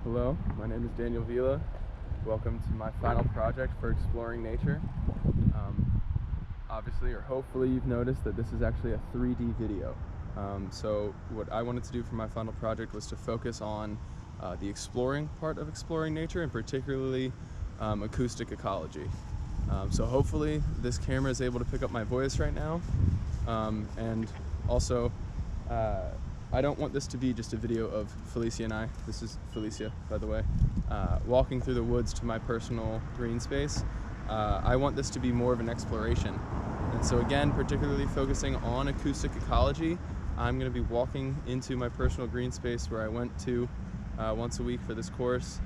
Hello, my name is Daniel Vila. Welcome to my final project for Exploring Nature. Obviously, or hopefully you've noticed that this is actually a 3D video. So what I wanted to do for my final project was to focus on the exploring part of exploring nature, and particularly acoustic ecology. So hopefully this camera is able to pick up my voice right now. And also, I don't want this to be just a video of Felicia and I, this is Felicia, by the way, walking through the woods to my personal green space. I want this to be more of an exploration. And so again, particularly focusing on acoustic ecology, I'm going to be walking into my personal green space where I went to once a week for this course.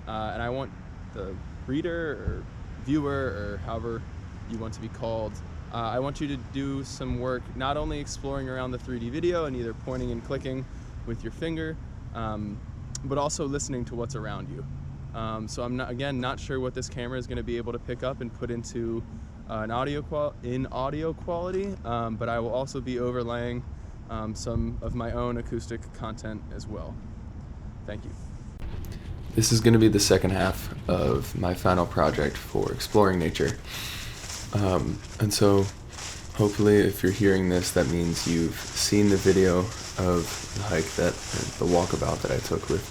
And I want the reader or viewer, or however you want to be called, I want you to do some work not only exploring around the 3D video and either pointing and clicking with your finger, but also listening to what's around you. So I'm not sure what this camera is going to be able to pick up and put into audio quality, but I will also be overlaying some of my own acoustic content as well. Thank you. This is going to be the second half of my final project for Exploring Nature. And so hopefully if you're hearing this, that means you've seen the video of the hike the walkabout that I took with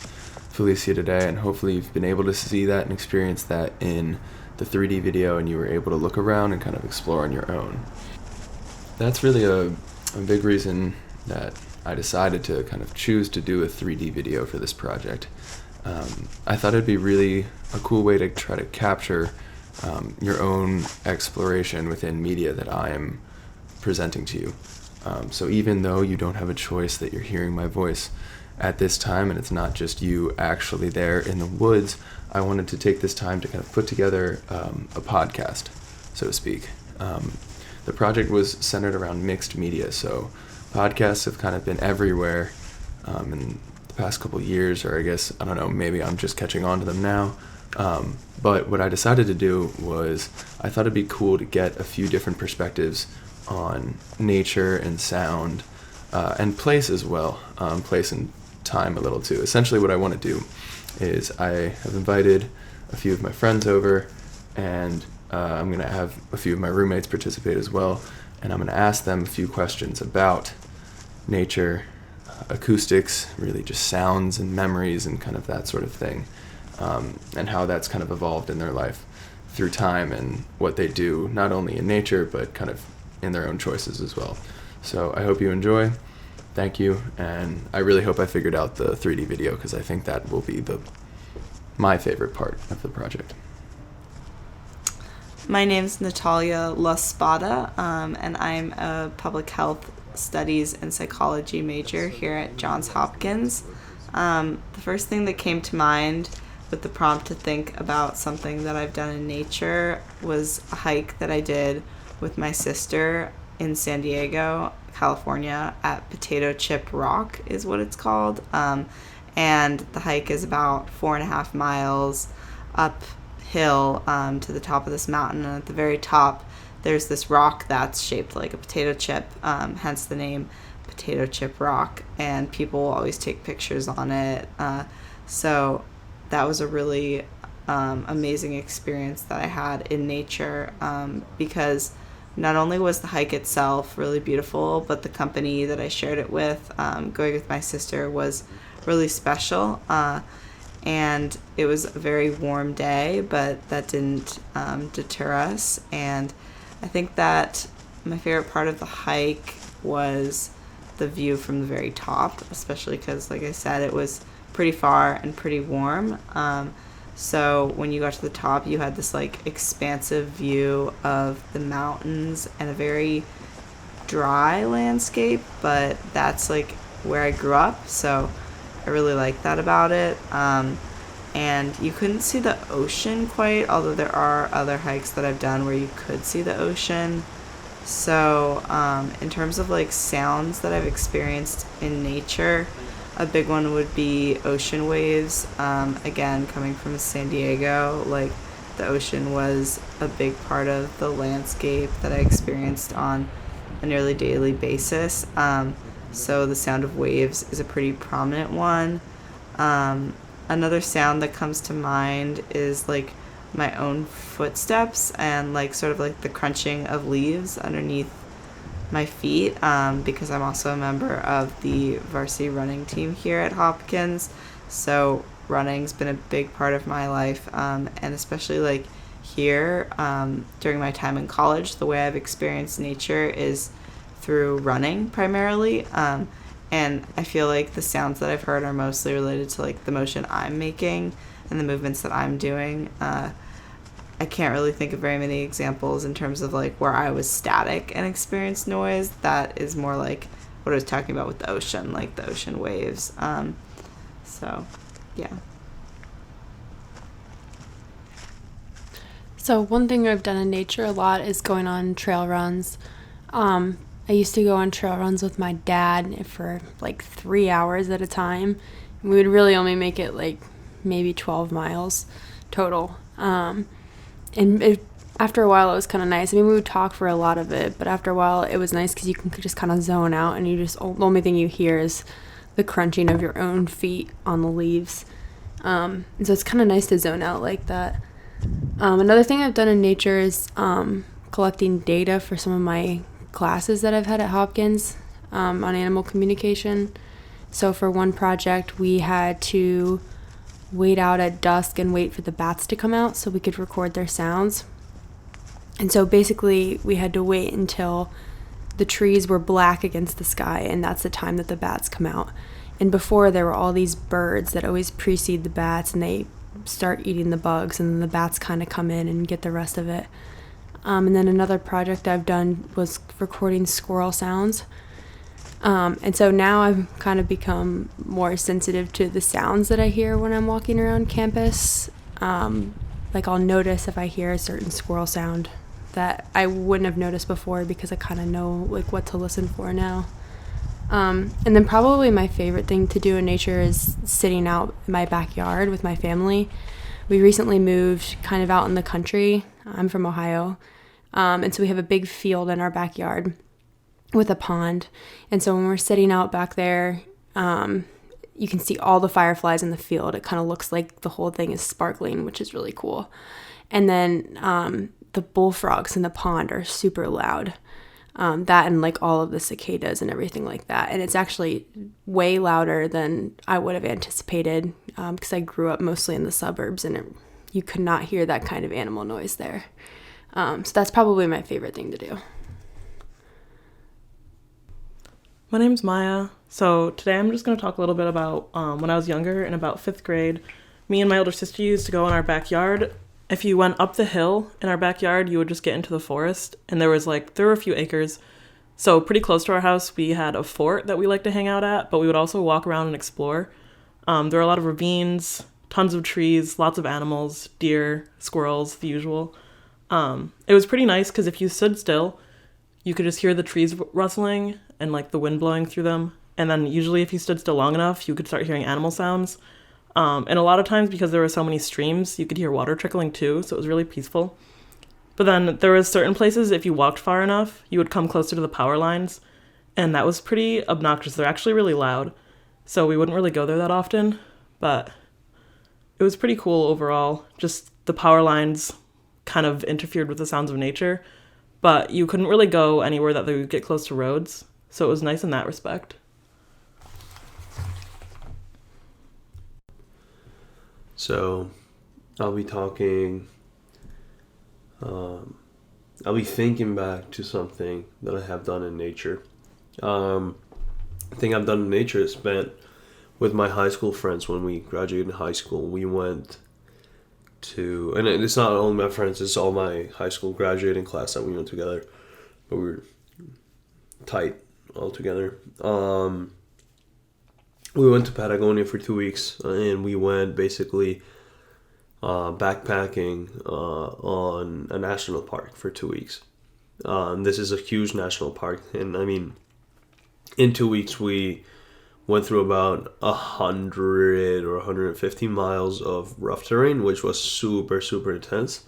Felicia today, and hopefully you've been able to see that and experience that in the 3D video, and you were able to look around and kind of explore on your own. That's really a big reason that I decided to kind of choose to do a 3D video for this project. I thought it'd be really a cool way to try to capture your own exploration within media that I am presenting to you. So even though you don't have a choice, that you're hearing my voice at this time, and it's not just you actually there in the woods, I wanted to take this time to kind of put together a podcast, so to speak. The project was centered around mixed media, so podcasts have kind of been everywhere in the past couple years, or I guess, I don't know, maybe I'm just catching on to them now. But what I decided to do was I thought it'd be cool to get a few different perspectives on nature and sound, and place as well, place and time a little too. Essentially what I want to do is I have invited a few of my friends over, and I'm going to have a few of my roommates participate as well, and I'm going to ask them a few questions about nature, acoustics, really just sounds and memories and kind of that sort of thing. And how that's kind of evolved in their life through time, and what they do not only in nature but kind of in their own choices as well. So I hope you enjoy. Thank you, and I really hope I figured out the 3D video, because I think that will be my favorite part of the project. My name's Natalia La Spada, and I'm a public health studies and psychology major here at Johns Hopkins. The first thing that came to mind with the prompt to think about something that I've done in nature was a hike that I did with my sister in San Diego, California, at Potato Chip Rock is what it's called. And the hike is about 4.5 miles uphill to the top of this mountain. And at the very top, there's this rock that's shaped like a potato chip, hence the name Potato Chip Rock. And people always take pictures on it. So that was a really amazing experience that I had in nature, because not only was the hike itself really beautiful, but the company that I shared it with, going with my sister, was really special. And it was a very warm day, but that didn't deter us. And I think that my favorite part of the hike was the view from the very top, especially because, like I said, it was pretty far and pretty warm. So when you got to the top, you had this like expansive view of the mountains and a very dry landscape, but that's like where I grew up, so I really like that about it. And you couldn't see the ocean quite, although there are other hikes that I've done where you could see the ocean. So in terms of like sounds that I've experienced in nature, a big one would be ocean waves. Again, coming from San Diego, like the ocean was a big part of the landscape that I experienced on a nearly daily basis. So the sound of waves is a pretty prominent one. Another sound that comes to mind is like my own footsteps and like sort of like the crunching of leaves underneath my feet, because I'm also a member of the varsity running team here at Hopkins. So running's been a big part of my life, and especially like here, during my time in college, the way I've experienced nature is through running primarily. And I feel like the sounds that I've heard are mostly related to like the motion I'm making and the movements that I'm doing. I can't really think of very many examples in terms of like where I was static and experienced noise. That is more like what I was talking about with the ocean, like the ocean waves. So, yeah. So one thing I've done in nature a lot is going on trail runs. I used to go on trail runs with my dad for like 3 hours at a time. We would really only make it like maybe 12 miles total. After a while, it was kind of nice. I mean, we would talk for a lot of it, but after a while, it was nice because you can just kind of zone out, and the only thing you hear is the crunching of your own feet on the leaves. And so it's kind of nice to zone out like that. Another thing I've done in nature is collecting data for some of my classes that I've had at Hopkins on animal communication. So for one project, we had to wait out at dusk and wait for the bats to come out so we could record their sounds. And so basically we had to wait until the trees were black against the sky, and that's the time that the bats come out. And before, there were all these birds that always precede the bats, and they start eating the bugs, and then the bats kind of come in and get the rest of it. And then another project I've done was recording squirrel sounds. And so now I've kind of become more sensitive to the sounds that I hear when I'm walking around campus. Like I'll notice if I hear a certain squirrel sound that I wouldn't have noticed before because I kind of know like what to listen for now. And then probably my favorite thing to do in nature is sitting out in my backyard with my family. We recently moved kind of out in the country. I'm from Ohio. And so we have a big field in our backyard with a pond. And so when we're sitting out back there, you can see all the fireflies in the field. It kind of looks like the whole thing is sparkling, which is really cool. And then the bullfrogs in the pond are super loud. That and like all of the cicadas and everything like that. And it's actually way louder than I would have anticipated because I grew up mostly in the suburbs, and you could not hear that kind of animal noise there. So that's probably my favorite thing to do. My name's Maya. So today I'm just going to talk a little bit about when I was younger, in about 5th grade. Me and my older sister used to go in our backyard. If you went up the hill in our backyard, you would just get into the forest, and there were a few acres. So pretty close to our house, we had a fort that we liked to hang out at, but we would also walk around and explore. There were a lot of ravines, tons of trees, lots of animals, deer, squirrels, the usual. It was pretty nice because if you stood still, you could just hear the trees rustling and like the wind blowing through them. And then usually if you stood still long enough, you could start hearing animal sounds. And a lot of times, because there were so many streams, you could hear water trickling too, so it was really peaceful. But then there was certain places, if you walked far enough, you would come closer to the power lines, and that was pretty obnoxious. They're actually really loud, so we wouldn't really go there that often, but it was pretty cool overall. Just the power lines kind of interfered with the sounds of nature, but you couldn't really go anywhere that they would get close to roads, so it was nice in that respect. So I'll be thinking back to something that I have done in nature. Thing I've done in nature is spent with my high school friends. When we graduated high school, we went to, and it's not only my friends, it's all my high school graduating class that we went together, but we were tight all together. We went to Patagonia for 2 weeks, and we went basically backpacking on a national park for 2 weeks. This is a huge national park, and I mean, in 2 weeks we went through about 100 or 150 miles of rough terrain, which was super, super intense.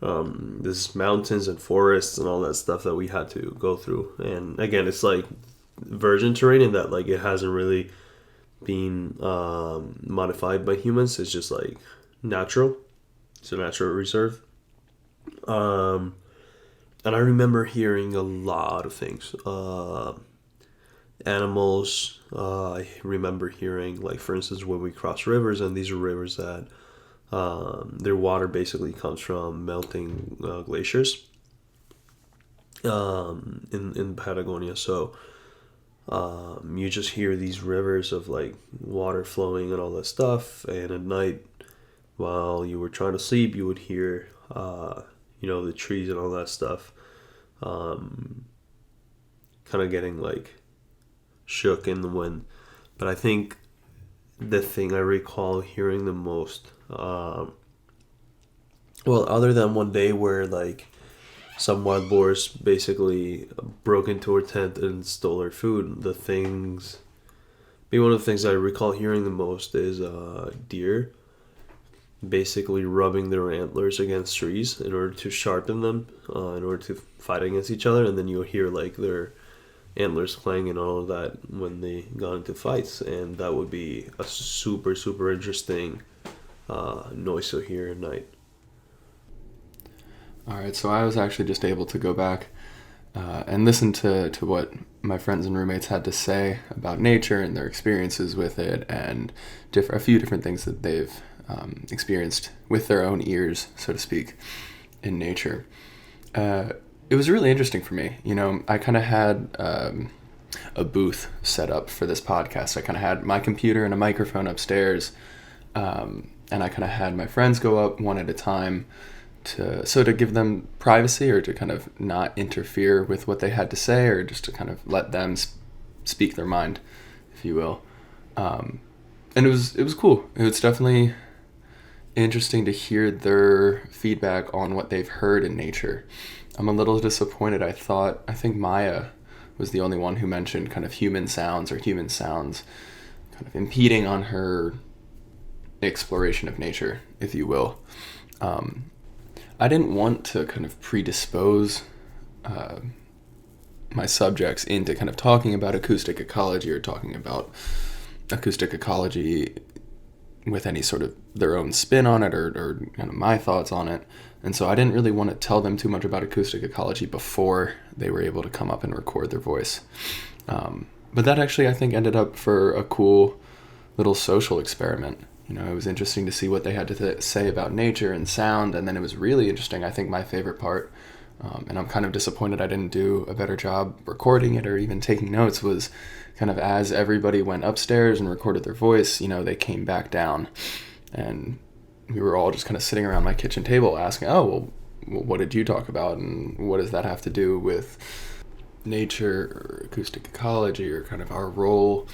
There's mountains and forests and all that stuff that we had to go through. And again, it's like virgin terrain in that like it hasn't really being modified by humans. It's just like natural. It's a natural reserve. And I remember hearing a lot of things. Animals. I remember hearing, like, for instance, when we cross rivers, and these are rivers that their water basically comes from melting glaciers in Patagonia. So you just hear these rivers of like water flowing and all that stuff. And at night, while you were trying to sleep, you would hear, the trees and all that stuff, kind of getting like shook in the wind. But I think the thing I recall hearing the most, other than one day where like some wild boars basically broke into our tent and stole our food, one of the things I recall hearing the most is deer basically rubbing their antlers against trees in order to sharpen them, in order to fight against each other, and then you'll hear like their antlers clang and all of that when they got into fights, and that would be a super, super interesting noise to hear at night. Alright, so I was actually just able to go back and listen to what my friends and roommates had to say about nature and their experiences with it, and a few different things that they've experienced with their own ears, so to speak, in nature. It was really interesting for me. I kind of had a booth set up for this podcast. I kind of had my computer and a microphone upstairs, and I kind of had my friends go up one at a time to give them privacy, or to kind of not interfere with what they had to say, or just to kind of let them speak their mind, if you will. And it was cool. It was definitely interesting to hear their feedback on what they've heard in nature. I'm a little disappointed. I think Maya was the only one who mentioned kind of human sounds kind of impeding on her exploration of nature, if you will. I didn't want to kind of predispose my subjects into kind of talking about acoustic ecology, or talking about acoustic ecology with any sort of their own spin on it, or kind of my thoughts on it. And so I didn't really want to tell them too much about acoustic ecology before they were able to come up and record their voice. But that actually, I think, ended up for a cool little social experiment. It was interesting to see what they had to say about nature and sound, and then it was really interesting. I think my favorite part, and I'm kind of disappointed I didn't do a better job recording it or even taking notes, was kind of as everybody went upstairs and recorded their voice, they came back down, and we were all just kind of sitting around my kitchen table asking, what did you talk about, and what does that have to do with nature or acoustic ecology, or kind of our role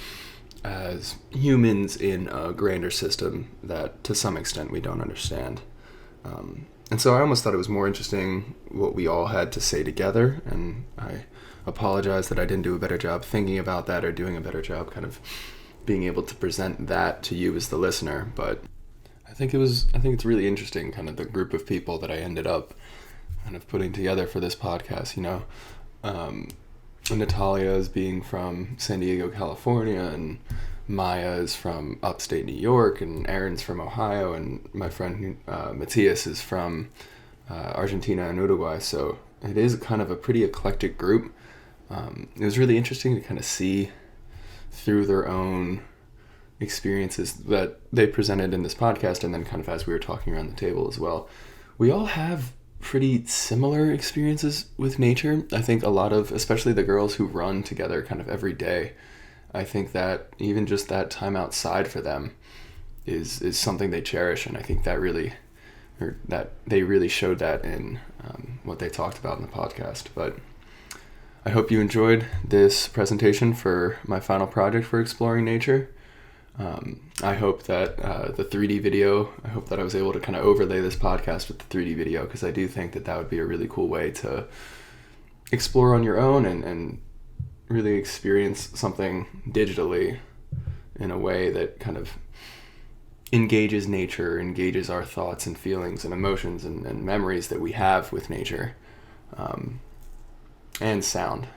as humans in a grander system that to some extent we don't understand. And so I almost thought it was more interesting what we all had to say together, and I apologize that I didn't do a better job thinking about that, or doing a better job kind of being able to present that to you as the listener. But I think it's really interesting, kind of the group of people that I ended up kind of putting together for this podcast. Natalia is being from San Diego, California, and Maya is from upstate New York, and Aaron's from Ohio, and my friend Matthias is from Argentina and Uruguay. So it is kind of a pretty eclectic group. It was really interesting to kind of see through their own experiences that they presented in this podcast, and then kind of as we were talking around the table as well. We all have pretty similar experiences with nature. I think a lot of, especially the girls who run together kind of every day, I think that even just that time outside for them is something they cherish, and I think that they really showed that in what they talked about in the podcast. But I hope you enjoyed this presentation for my final project for Exploring Nature. I hope that the 3D video, I hope that I was able to kind of overlay this podcast with the 3D video, because I do think that would be a really cool way to explore on your own and really experience something digitally in a way that kind of engages nature, engages our thoughts and feelings and emotions and memories that we have with nature, and sound.